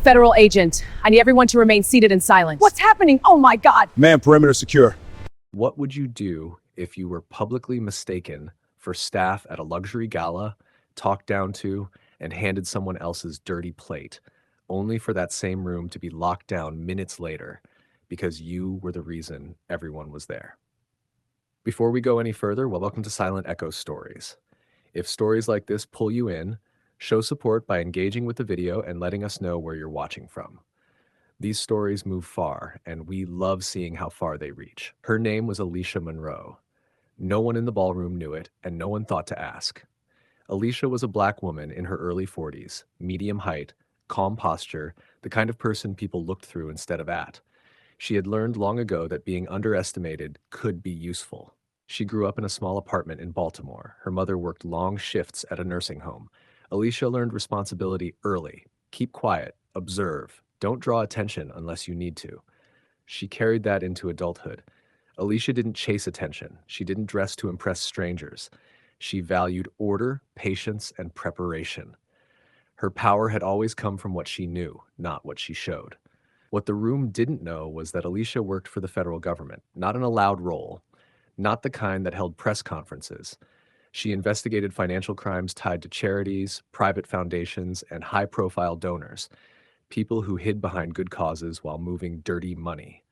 federal agent. I need everyone to remain seated and silent. What's happening? Oh my God! Man, perimeter secure. What would you do if you were publicly mistaken for staff at a luxury gala, talked down to, and handed someone else's dirty plate, only for that same room to be locked down minutes later because you were the reason everyone was there? Before we go any further, well, welcome to Silent Echo Stories. If stories like this pull you in, show support by engaging with the video and letting us know where you're watching from. These stories move far, and we love seeing how far they reach. Her name was Alicia Monroe. No one in the ballroom knew it, and no one thought to ask. Alicia was a black woman in her early 40s, medium height, calm posture, the kind of person people looked through instead of at. She had learned long ago that being underestimated could be useful. She grew up in a small apartment in Baltimore. Her mother worked long shifts at a nursing home. Alicia learned responsibility early. Keep quiet, observe, don't draw attention unless you need to. She carried that into adulthood. Alicia didn't chase attention. She didn't dress to impress strangers. She valued order, patience, and preparation. Her power had always come from what she knew, not what she showed. What the room didn't know was that Alicia worked for the federal government, not in a loud role, not the kind that held press conferences. She investigated financial crimes tied to charities, private foundations, and high-profile donors, people who hid behind good causes while moving dirty money.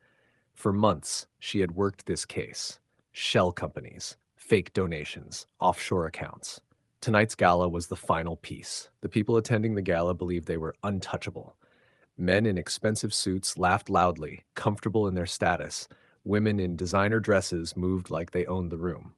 For months, she had worked this case. Shell companies, fake donations, offshore accounts. Tonight's gala was the final piece. The people attending the gala believed they were untouchable. Men in expensive suits laughed loudly, comfortable in their status. Women in designer dresses moved like they owned the room.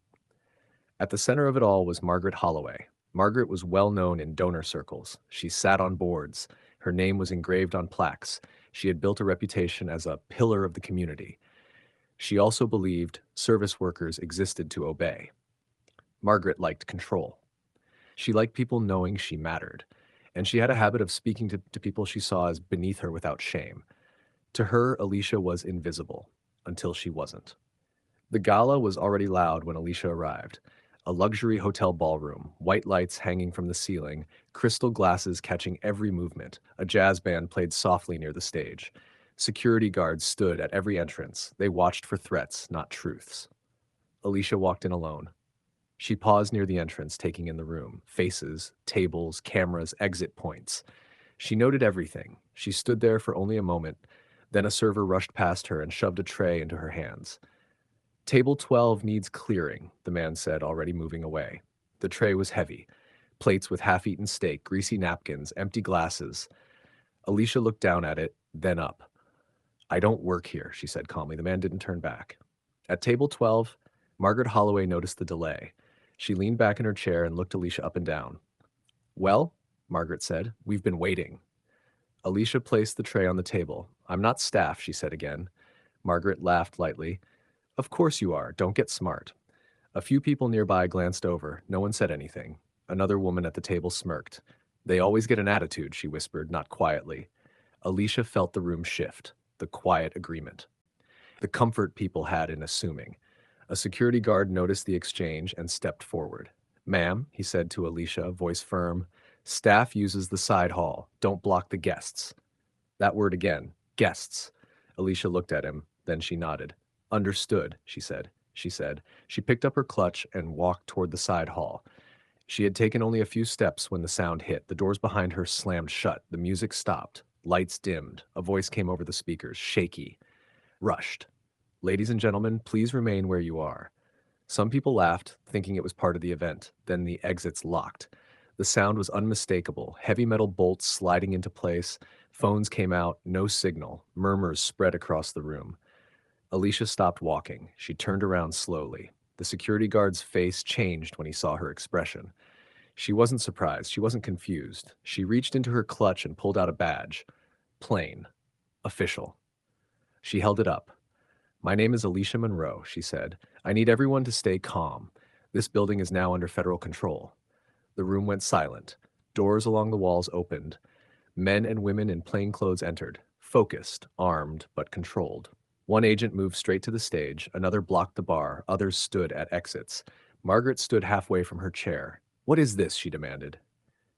At the center of it all was Margaret Holloway. Margaret was well known in donor circles. She sat on boards. Her name was engraved on plaques. She had built a reputation as a pillar of the community. She also believed service workers existed to obey. Margaret liked control. She liked people knowing she mattered, and she had a habit of speaking to people she saw as beneath her without shame. To her, Alicia was invisible, until she wasn't. The gala was already loud when Alicia arrived. A luxury hotel ballroom, white lights hanging from the ceiling, crystal glasses catching every movement. A jazz band played softly near the stage. Security guards stood at every entrance. They watched for threats, not truths. Alicia walked in alone. She paused near the entrance, taking in the room. Faces, tables, cameras, exit points. She noted everything. She stood there for only a moment. Then a server rushed past her and shoved a tray into her hands. "Table 12 needs clearing," the man said, already moving away. The tray was heavy. Plates with half-eaten steak, greasy napkins, empty glasses. Alicia looked down at it, then up. "I don't work here," she said calmly. The man didn't turn back. At table 12, Margaret Holloway noticed the delay. She leaned back in her chair and looked Alicia up and down. "Well," Margaret said, "we've been waiting." Alicia placed the tray on the table. "I'm not staff," she said again. Margaret laughed lightly. "Of course you are. Don't get smart." A few people nearby glanced over. No one said anything. Another woman at the table smirked. "They always get an attitude," she whispered, not quietly. Alicia felt the room shift, the quiet agreement. The comfort people had in assuming. A security guard noticed the exchange and stepped forward. "Ma'am," he said to Alicia, voice firm, "staff uses the side hall. Don't block the guests." That word again, guests. Alicia looked at him, then she nodded. "Understood," she said. She picked up her clutch and walked toward the side hall. She had taken only a few steps when the sound hit. The doors behind her slammed shut. The music stopped. Lights dimmed. A voice came over the speakers, shaky, rushed. "Ladies and gentlemen, please remain where you are." Some people laughed, thinking it was part of the event. Then the exits locked. The sound was unmistakable. Heavy metal bolts sliding into place. Phones came out. No signal. Murmurs spread across the room. Alicia stopped walking. She turned around slowly. The security guard's face changed when he saw her expression. She wasn't surprised. She wasn't confused. She reached into her clutch and pulled out a badge. Plain. Official. She held it up. "My name is Alicia Monroe," she said. "I need everyone to stay calm. This building is now under federal control." The room went silent. Doors along the walls opened. Men and women in plain clothes entered, focused, armed, but controlled. One agent moved straight to the stage, another blocked the bar, others stood at exits. Margaret stood halfway from her chair. "What is this?" she demanded.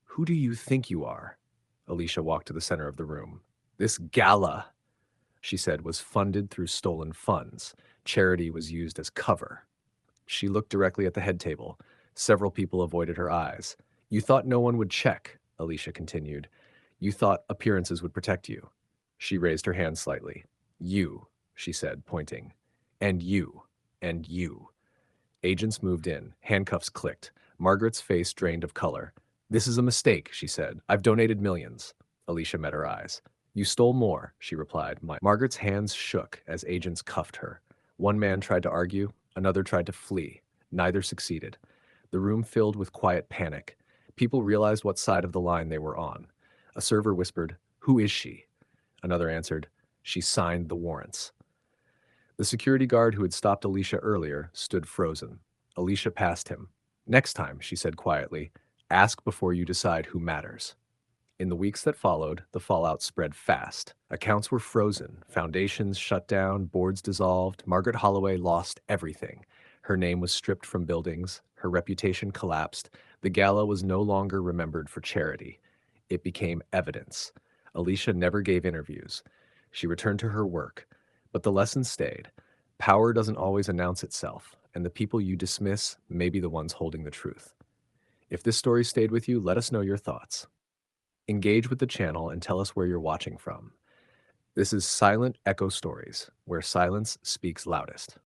"Who do you think you are?" Alicia walked to the center of the room. This gala, she said, was funded through stolen funds. Charity was used as cover. She looked directly at the head table. Several people avoided her eyes. You thought no one would check, Alicia continued. You thought appearances would protect you. She raised her hand slightly. You, she said, pointing. And you. And you. Agents moved in. Handcuffs clicked. Margaret's face drained of color. This is a mistake, she said. I've donated millions. Alicia met her eyes. You stole more, she replied. Margaret's hands shook as agents cuffed her. One man tried to argue, another tried to flee. Neither succeeded. The room filled with quiet panic. People realized what side of the line they were on. A server whispered, "Who is she?" Another answered, "She signed the warrants." The security guard who had stopped Alicia earlier stood frozen. Alicia passed him. Next time, she said quietly, ask before you decide who matters. In the weeks that followed, the fallout spread fast. Accounts were frozen, foundations shut down, boards dissolved. Margaret Holloway lost everything. Her name was stripped from buildings. Her reputation collapsed. The gala was no longer remembered for charity. It became evidence. Alicia never gave interviews. She returned to her work. But the lesson stayed. Power doesn't always announce itself, and the people you dismiss may be the ones holding the truth. If this story stayed with you, let us know your thoughts. Engage with the channel and tell us where you're watching from. This is Silent Echo Stories, where silence speaks loudest.